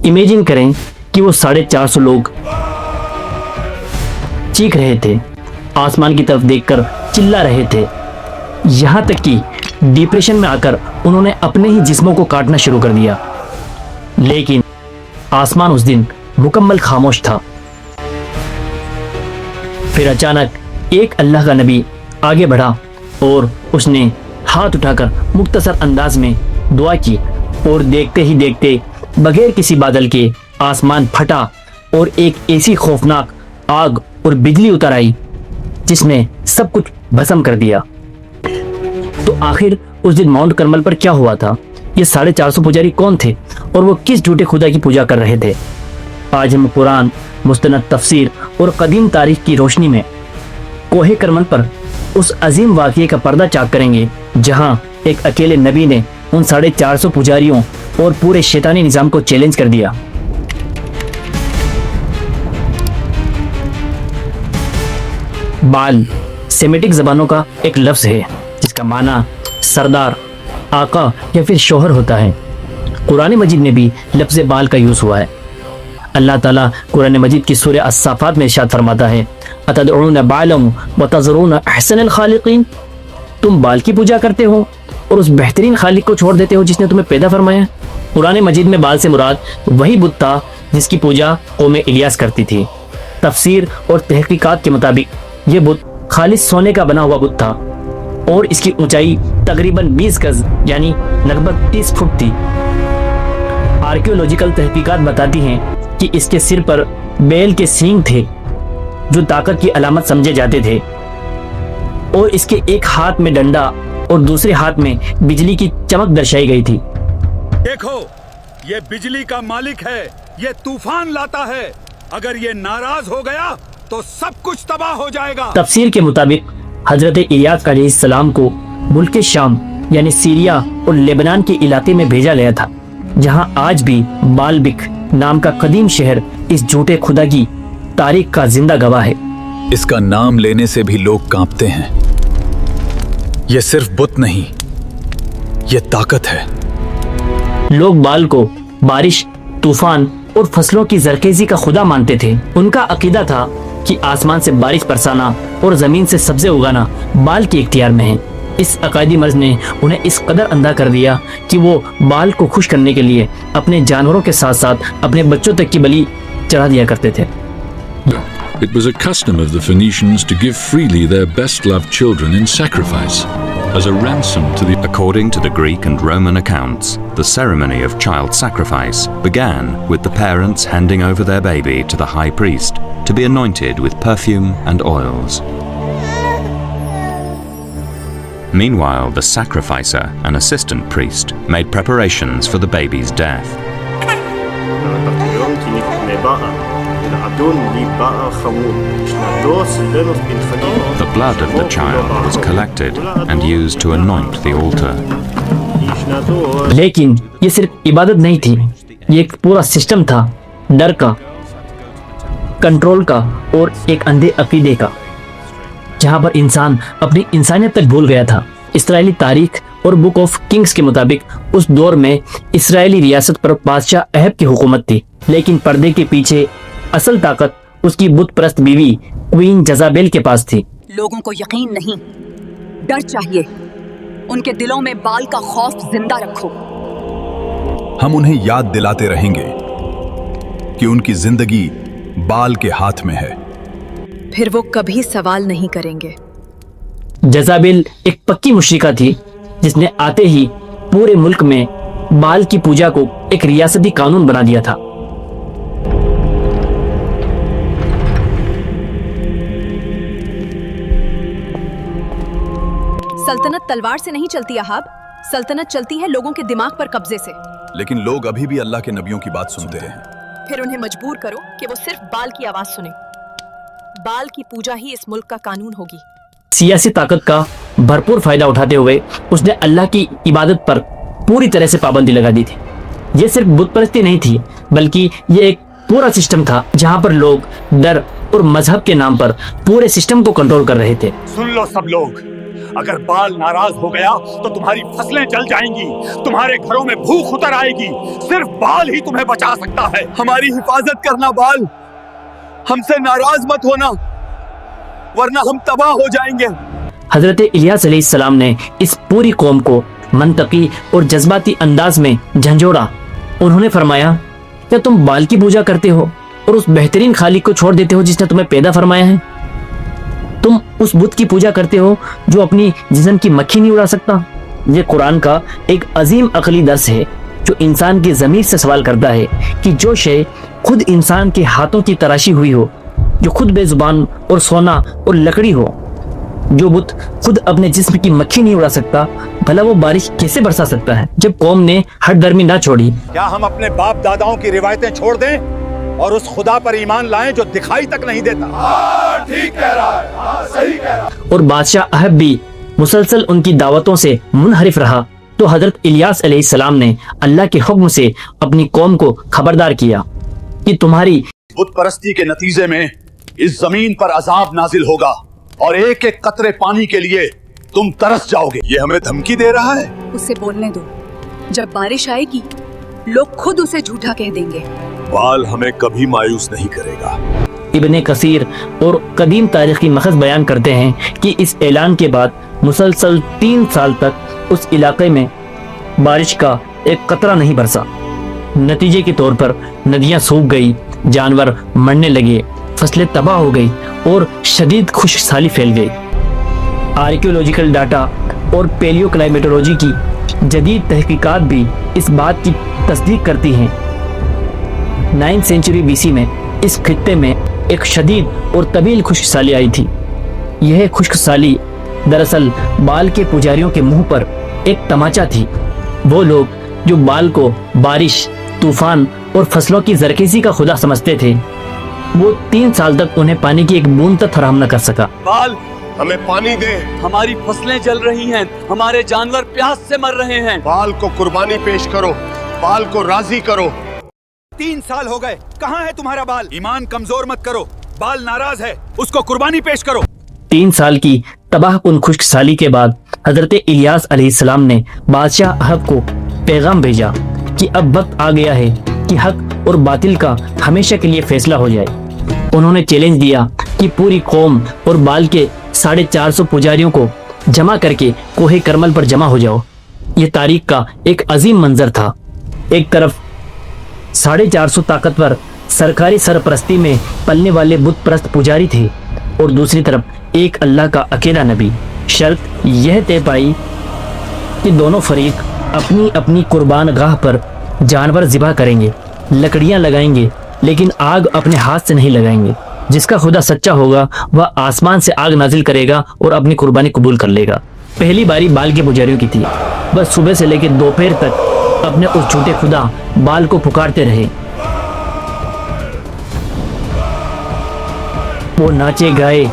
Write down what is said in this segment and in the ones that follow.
Imagine करें कि वो 450 लोग चीख रहे थे, आसमान की तरफ देखकर चिल्ला रहे थे, यहाँ तक कि डिप्रेशन में आकर उन्होंने अपने ही जिस्मों को काटना शुरू कर दिया। लेकिन आसमान उस दिन मुकम्मल खामोश था। फिर अचानक एक अल्लाह का नबी आगे बढ़ा और उसने हाथ उठाकर मुख्तसर अंदाज में दुआ की और देखते ही देखते बगैर किसी बादल के आसमान फटा और एक ऐसी खौफनाक आग और बिजली उतर आई जिसने सब कुछ भस्म कर दिया। तो आखिर उस दिन माउंट करमल पर क्या हुआ था? ये 450 पुजारी कौन थे और वो किस झूठे खुदा की पूजा कर रहे थे? आज हम कुरान, मुस्तनद तफसीर और कदीम तारीख की रोशनी में कोहे करमल पर उस अजीम वाक़ये का पर्दा चाक करेंगे जहां एक अकेले नबी ने उन 450 पुजारियों और पूरे शैतानी निज़ाम को चैलेंज कर दिया। बाल सेमेटिक ज़बानों का एक लफ्ज़ है जिसका माना सरदार, आका या फिर शोहर होता है। कुरान मजीद में भी लफ्ज़ बाल का यूज़ हुआ है। अल्लाह ताला कुरान मजीद की सूरह अस-साफ़ात में इरशाद फरमाता है, अतदऊन बालम व तज़रून अहसनल खालिकीन, तुम बाल की पूजा करते हो और उस बेहतरीन खालिक को छोड़ देते हो जिसने तुम्हें पैदा फरमाया। कुरान मजीद में बाल से मुराद वही बुत था जिसकी पूजा कौम इलियास करती थी। तफसीर और तहकीकात के मुताबिक ये बुत खालिस सोने का बना हुआ बुत था और इसकी ऊंचाई तकरीबन 20 गज यानी लगभग 30 फुट थी। आर्कियोलॉजिकल तहकीकात बताती हैं कि इसके सिर पर बैल के सींग थे जो ताकत की अलामत समझे जाते थे और इसके एक हाथ में डंडा और दूसरे हाथ में बिजली की चमक दर्शाई गई थी। देखो, ये बिजली का मालिक है, ये तूफान लाता है, अगर ये नाराज हो गया तो सब कुछ तबाह हो जाएगा। तफसीर के मुताबिक हजरत इलियास अलैहिस्सलाम को मुल्क शाम यानी सीरिया और लेबनान के इलाके में भेजा गया था, जहां आज भी बालबिक नाम का कदीम शहर इस झूठे खुदा की तारीख का जिंदा गवाह है। इसका नाम लेने से भी लोग कांपते हैं। यह सिर्फ बुत नहीं, यह ताकत है। लोग बाल को बारिश, तूफान और फसलों की जरखेजी का खुदा मानते थे। उनका अकीदा था कि आसमान से बारिश बरसाना और जमीन से सब्जे उगाना बाल के इख्तियार में है। इस अकायदी मर्ज ने उन्हें इस कदर अंधा कर दिया कि वो बाल को खुश करने के लिए अपने जानवरों के साथ साथ अपने बच्चों तक की बलि चढ़ा दिया करते थे। It was a custom of the Phoenicians to give freely their best-loved children in sacrifice as a ransom to the... According to the Greek and Roman accounts, the ceremony of child sacrifice began with the parents handing over their baby to the high priest to be anointed with perfume and oils. Meanwhile, the sacrificer, an assistant priest, made preparations for the baby's death. The blood of the child was collected and used to anoint the altar. लेकिन ये सिर्फ इबादत नहीं थी, ये एक पूरा system था, डर का, कंट्रोल का और एक अंधे अकीदे का, जहां पर इंसान अपनी इंसानियत तक भूल गया था। इस्राएली तारीख और बुक ऑफ किंग्स के मुताबिक उस दौर में इस्राएली रियासत पर बादशाह अहब की हुकूमत थी, लेकिन पर्दे के पीछे असल ताकत उसकी बुत परस्त बीवी क्वीन जजाबेल के पास थी। लोगों को यकीन नहीं, डर चाहिए। उनके दिलों में बाल का खौफ जिंदा रखो। हम उन्हें याद दिलाते रहेंगे कि उनकी जिंदगी बाल के हाथ में है। फिर वो कभी सवाल नहीं करेंगे। जजाबेल एक पक्की मुशरिका थी जिसने आते ही पूरे मुल्क में बाल की पूजा को एक रियासती कानून बना दिया था। सल्तनत तलवार से नहीं चलती अहाब, सल्तनत चलती है लोगों के दिमाग पर कब्जे से। लेकिन लोग अभी भी अल्लाह के नबियों की बात सुनते हैं। फिर उन्हें मजबूर करो कि वो सिर्फ बाल की आवाज सुने। बाल की पूजा ही इस मुल्क का कानून होगी। सियासी ताकत का भरपूर फायदा उठाते हुए उसने अल्लाह की इबादत पर पूरी तरह से पाबंदी लगा दी थी। ये सिर्फ बुत परस्ती नहीं थी, बल्कि ये एक पूरा सिस्टम था जहां पर लोग डर और मजहब के नाम पर पूरे सिस्टम को कंट्रोल कर रहे थे। सुन लो सब लोग, अगर बाल नाराज हो गया तो तुम्हारी फसलें जल जाएंगी, तुम्हारे घरों में भूख उतर आएगी। सिर्फ बाल ही तुम्हें बचा सकता है। हमारी हिफाजत करना बाल, हमसे नाराज मत होना वरना हम तबाह हो जाएंगे। हजरत इलियास अलैहिस्सलाम ने इस पूरी कौम को मंतकी और जज्बाती अंदाज में झंझोड़ा। उन्होंने फरमाया, क्या तुम बाल की पूजा करते हो और उस बेहतरीन खालिक को छोड़ देते हो जिसने तुम्हें पैदा फरमाया है? तुम उस बुत की पूजा करते हो जो अपनी जिस्म की मक्खी नहीं उड़ा सकता। ये कुरान का एक अजीम अकली दर्स है जो इंसान की ज़मीर से सवाल करता है कि जो शय खुद इंसान के हाथों की तराशी हुई हो, जो खुद बेजुबान और सोना और लकड़ी हो, जो बुत खुद अपने जिस्म की मक्खी नहीं उड़ा सकता, भला वो बारिश कैसे बरसा सकता है? जब कौम ने हर दरमी ना छोड़ी, क्या हम अपने बाप दादाओं की रिवायतें छोड़ दें और उस खुदा पर ईमान लाएं जो दिखाई तक नहीं देता? ठीक कह रहा है, सही कह रहा है। और बादशाह अहब भी मुसलसल उनकी दावतों से मुनहरिफ रहा, तो हजरत इलियास अलैहिस्सलाम ने अल्लाह के हुक्म से अपनी कौम को खबरदार किया कि तुम्हारी बुत परस्ती के नतीजे में इस जमीन पर अजाब नाजिल होगा और एक एक कतरे पानी के लिए तुम तरस जाओगे। ये हमें धमकी दे रहा है। उसे बोलने दो, जब बारिश आएगी लोग खुद उसे झूठा कह देंगे। बाल हमें कभी मायूस नहीं करेगा। इब्ने कसीर और कदीम तारीख की मखज़ बयान करते हैं कि इस ऐलान के बाद मुसलसल 3 साल तक उस इलाके में बारिश का एक कतरा नहीं बरसा। नतीजे के तौर पर नदियां सूख गई, जानवर मरने लगे, फसलें तबाह हो गई और शदीद खुशहाली फैल गई। आर्कियोलॉजिकल डाटा और पेलियो क्लाइमेटोलॉजी की जदीद तहकीकात भी इस बात की तस्दीक करती हैं। 9th सेंचुरी BC में इस खित्ते में एक शदीद और तवील खुशहाली आई थी। यह खुशहाली दरअसल बाल के पुजारियों के मुंह पर एक तमाचा थी। वो लोग जो बाल को बारिश, तूफान और फसलों की जरखेज़ी का खुदा समझते थे, वो 3 साल तक उन्हें पानी की एक बूंद तक फराहम न कर सका। बाल हमें पानी दे, हमारी फसलें जल रही हैं, हमारे जानवर प्यास से मर रहे हैं। बाल को कुर्बानी पेश करो, बाल को राजी करो। 3 साल हो गए, कहाँ है तुम्हारा बाल? ईमान कमजोर मत करो, बाल नाराज है, उसको कुर्बानी पेश करो। 3 साल की तबाहकुन खुशहाली के बाद हजरत इलियास अलैहिस्सलाम ने बादशाह अहब को पैगाम भेजा कि अब वक्त आ गया है कि हक और बातिल का हमेशा के लिए फैसला हो जाए। उन्होंने चैलेंज दिया कि पूरी कौम और बाल के 450 पुजारियों को जमा करके कोहे करमल पर जमा हो जाओ। ये तारीख का एक अजीम मंजर था। एक तरफ 450 ताकतवर सरकारी सरपरस्ती में पलने वाले बुत परस्त पुजारी थे और दूसरी तरफ एक अल्लाह का अकेला नबी। शर्त यह तय पाई कि दोनों फरीक अपनी अपनी कुर्बान गाह पर जानवर ज़िबा करेंगे, लकड़ियां लगाएंगे, लेकिन आग अपने हाथ से नहीं लगाएंगे। जिसका खुदा सच्चा होगा वह आसमान से आग नाजिल करेगा और अपनी कुर्बानी कबूल कर लेगा। पहली बारी बाल के पुजारियों की थी। बस सुबह से लेकर दोपहर तक अपने उस झूठे खुदा बाल को पुकारते रहे। वो नाचे गाए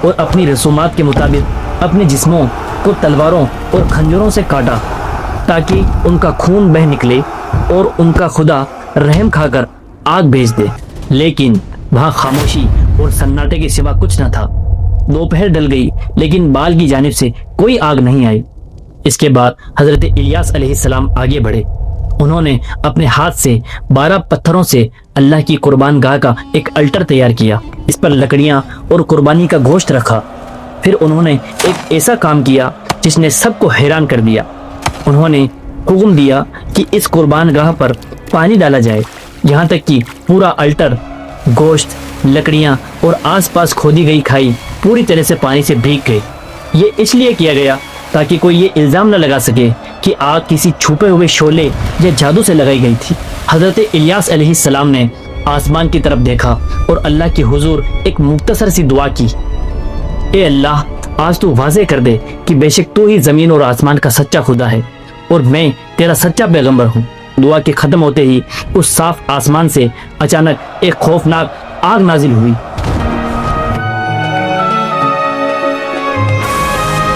और अपनी रसूमात के मुताबिक अपने जिस्मों को तलवारों और खंजरों से काटा ताकि उनका खून बह निकले और उनका खुदा रहम खाकर आग भेज दे। लेकिन वहाँ खामोशी और सन्नाटे के सिवा कुछ न था। दोपहर ढल गई लेकिन बाल की जानिब से कोई आग नहीं आई। इसके बाद हजरत इलियास अलैहिस्सलाम आगे बढ़े। उन्होंने अपने हाथ से 12 पत्थरों से अल्लाह की कुर्बान गाह का एक अल्टर तैयार किया। इस पर लकड़ियां और कुर्बानी का गोश्त रखा। फिर उन्होंने एक ऐसा काम किया जिसने सबको हैरान कर दिया। उन्होंने हुक्म दिया कि इस कुर्बान गाह पर पानी डाला जाए, यहाँ तक कि पूरा अल्टर, गोश्त, लकड़ियां और आसपास खोदी गई खाई पूरी तरह से पानी से भीग गई। ये इसलिए किया गया ताकि कोई ये इल्ज़ाम न लगा सके कि आग किसी छुपे हुए शोले या जादू से लगाई गई थी। हज़रत इलियास अलैहिस्सलाम ने आसमान की तरफ देखा और अल्लाह के हुजूर एक मुख्तसर सी दुआ की। ए अल्लाह, आज तू वाज़े कर दे कि बेशक तू ही ज़मीन और आसमान का सच्चा खुदा है और मैं तेरा सच्चा पैगंबर हूँ। दुआ के ख़त्म होते ही उस साफ आसमान से अचानक एक खौफनाक आग नाजिल हुई।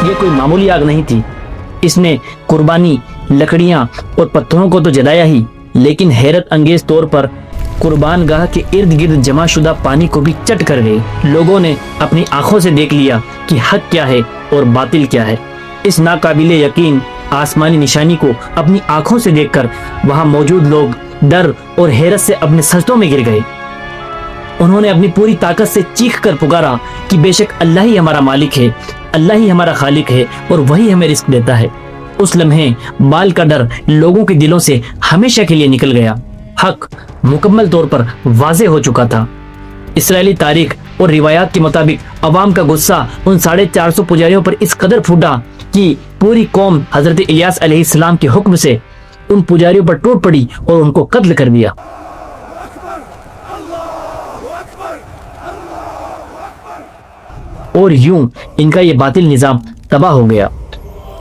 ये कोई मामूली आग नहीं थी। इसने कुर्बानी, लकड़ियां और पत्थरों को तो जलाया ही, लेकिन हैरत अंगेज तौर पर कुर्बान गाह के इर्द गिर्द जमा शुदा पानी को भी चट कर गई। लोगों ने अपनी आंखों से देख लिया कि हक क्या है और बातिल क्या है। इस नाकाबिले यकीन आसमानी निशानी को अपनी आंखों से देखकर वहां मौजूद लोग डर और हैरत से अपने सजदों में गिर गए। उन्होंने अपनी पूरी ताकत से चीख कर पुकारा कि बेशक अल्लाह ही हमारा मालिक है, अल्लाह ही हमारा खालिक है और वही हमें रिस्क देता है। उस लम्हे बाल का डर लोगों के दिलों से हमेशा के लिए निकल गया। हक मुकम्मल तौर पर वाज़े हो चुका था। इस्राएली तारीख और रिवायात के मुताबिक अवाम का गुस्सा उन 450 पुजारियों पर इस कदर फूटा कि पूरी कौम हजरत इलियास अलैहिस्सलाम के हुक्म से उन पुजारियों पर टूट पड़ी और उनको कत्ल कर दिया। और यूं इनका ये बातिल निज़ाम तबाह हो गया।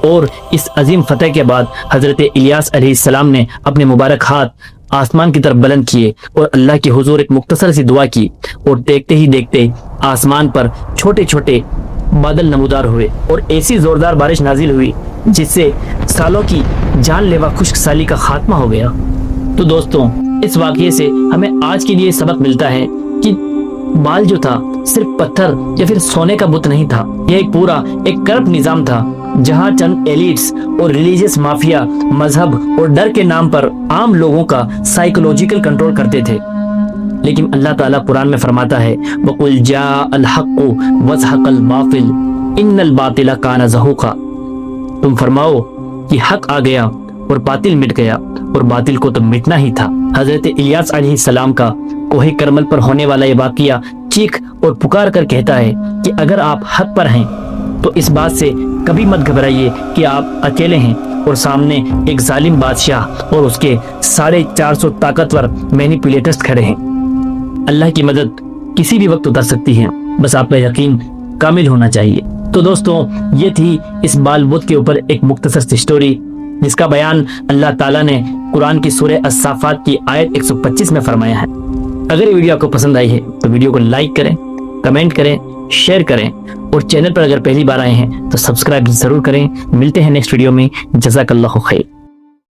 और इस अजीम फतह के बाद हजरत इलियास अलैहिस्सलाम ने अपने मुबारक हाथ आसमान की तरफ बुलंद किए और अल्लाह के हुजूर एक मुख्तसर सी दुआ की और देखते ही देखते आसमान पर छोटे छोटे बादल नमूदार हुए और ऐसी जोरदार बारिश नाजिल हुई जिससे सालों की जानलेवा खुश्क साली का खात्मा हो गया। तो दोस्तों, इस वाक़ये से हमें आज के लिए सबक मिलता है कि बाल जो था सिर्फ पत्थर या फिर सोने का बुत नहीं था, यह एक पूरा एक करप्ट निजाम था जहां चंद एलिट्स और रिलीजियस माफिया मजहब और डर के नाम पर आम लोगों का साइकोलॉजिकल कंट्रोल करते थे। लेकिन अल्लाह ताला कुरान में फरमाता है, वकुल जाअल हक्कु वज़हक़ल बातिल इन्नल बातिला काना ज़हूक़ा। तुम फरमाओ कि हक आ गया और बातिल मिट गया और बातिल को तो मिटना ही था। हजरत इलियास अलैहिस्सलाम का कोहे करमल पर होने वाला ये वाक़या चीख और पुकार कर कहता है कि अगर आप हक पर हैं तो इस बात से कभी मत घबराइए कि आप अकेले हैं और सामने एक जालिम बादशाह और उसके 450 ताकतवर मैनिपुलेटर्स खड़े हैं। अल्लाह की मदद किसी भी वक्त उतर सकती है, बस आपका यकीन कामिल होना चाहिए। तो दोस्तों, ये थी इस बाल बुत के ऊपर एक मुख्तसर सी स्टोरी जिसका बयान अल्लाह ताला ने कुरान की सूरह अस-साफ़ात की आयत 125 में फरमाया है। अगर ये वीडियो आपको पसंद आई है तो वीडियो को लाइक करें, कमेंट करें, शेयर करें और चैनल पर अगर पहली बार आए हैं तो सब्सक्राइब जरूर करें। मिलते हैं नेक्स्ट वीडियो में। जज़ाकल्लाहु खैर।